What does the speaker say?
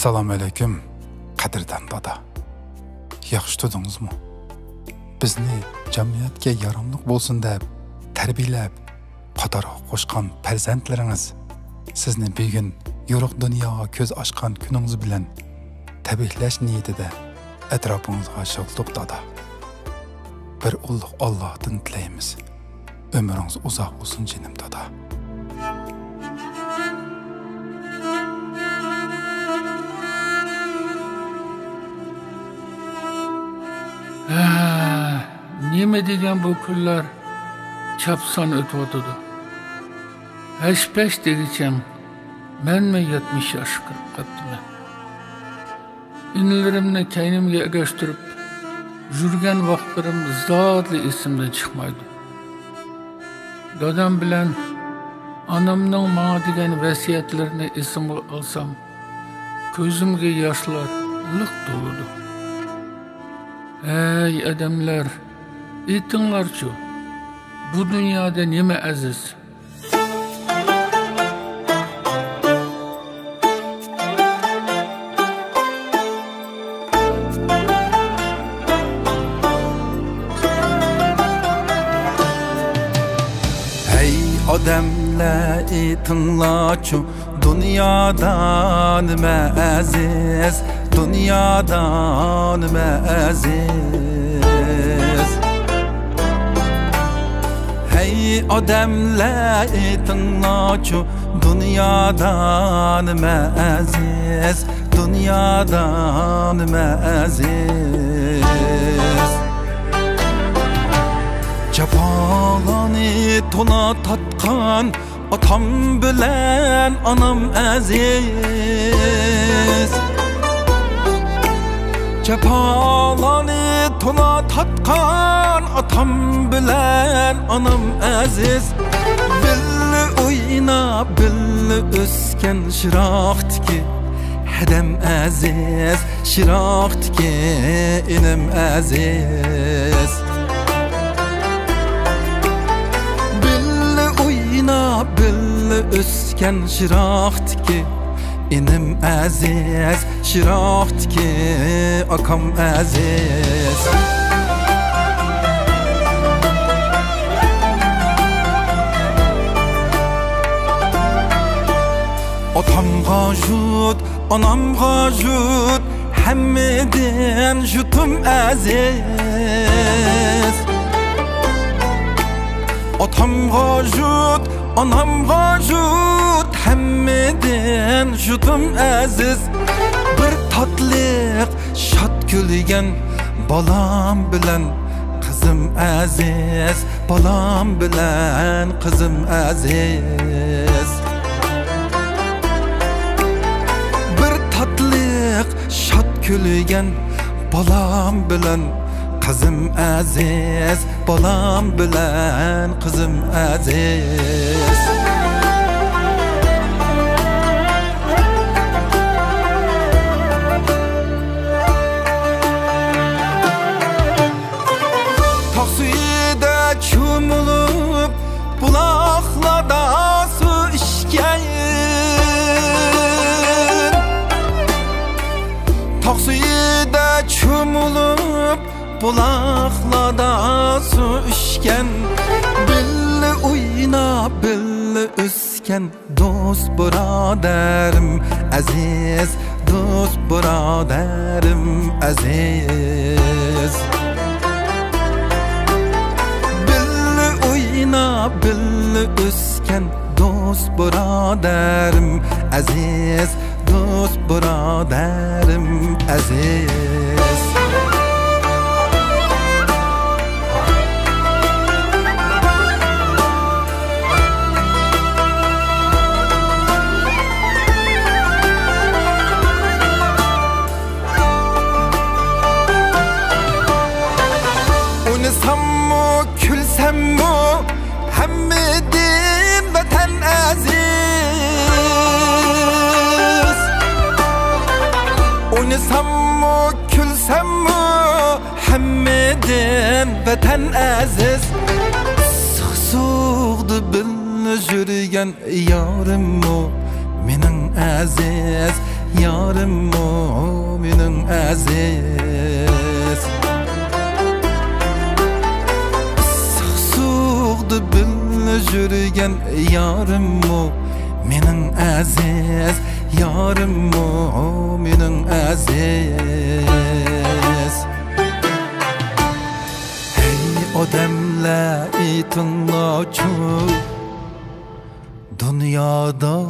Assalamu alaykum, qadrdan dada. Yaxshi tudingizmi? Bizni jamiyatga yaramliq bo'lsin deb tarbiyalab, qatorga qo'shgan farzandlaringiz sizni bugun yorug' dunyoga ko'z ochgan kuningiz bilan tabriklash niyatida atrofingizga sho'xliq dada. Bir ulug' Allohdan tilaymiz. Ömrünüz uzaq olsun canım dada. Nime degan bu kunlar çapsan ötüyordu. Peş degicem men mi 70 yaş kırıp kaptım. İnlerimle kendimge gösterip jürgen vaktlarım zatlı isimden çıkmaydı. Dadam bilen anamның bana degen vesiyetlerini isim alsam gözümge yaşlar ılık doludu. Ey adamlar, etinglarçı, bu dünyada neme aziz? Odamlar etinglarçı, dünyada nime aziz, dünyada nime aziz. Hey odamlar etinglarçı, dünyada nime aziz, dünyada nime aziz. Cefalanı tona tatkan atam bilen anam aziz. Cefalanı tona tatkan atam bilen anam aziz. Billi oyna billi üsken şirahtki hedem aziz, şirahtki inem aziz. Billi üsken şirahtki inim aziz, şirahtki akam aziz. Atamga jut, anamga jut, hemmeden jutum aziz. Atamga jut, anamga jut, hemmeden jutum aziz. Bir tatliq şat gülgen balam bilen kızım aziz, balam bilen kızım aziz. Bir tatliq şat gülgen balam bilen kızım aziz, balam bilen kızım aziz. Takside çumulup bulaklarda su içken, takside çumulup bulaklarda su içken, billi oyna billi üsken, dost buraderim aziz, dost buraderim aziz. Billi oyna billi üsken, dost buraderim aziz, dost buraderim aziz. Oynasam külsem mu hemmedin vatan aziz. Oynasam külsem mu hemmedin vatan aziz. Sıqsıqdı bilni jürgen yarim mu mening aziz Yarım mu menin aziz Suğdu bil jürgen yarım mu menin aziz Yarım mu menin aziz Hey odemle itin noçu Dünyada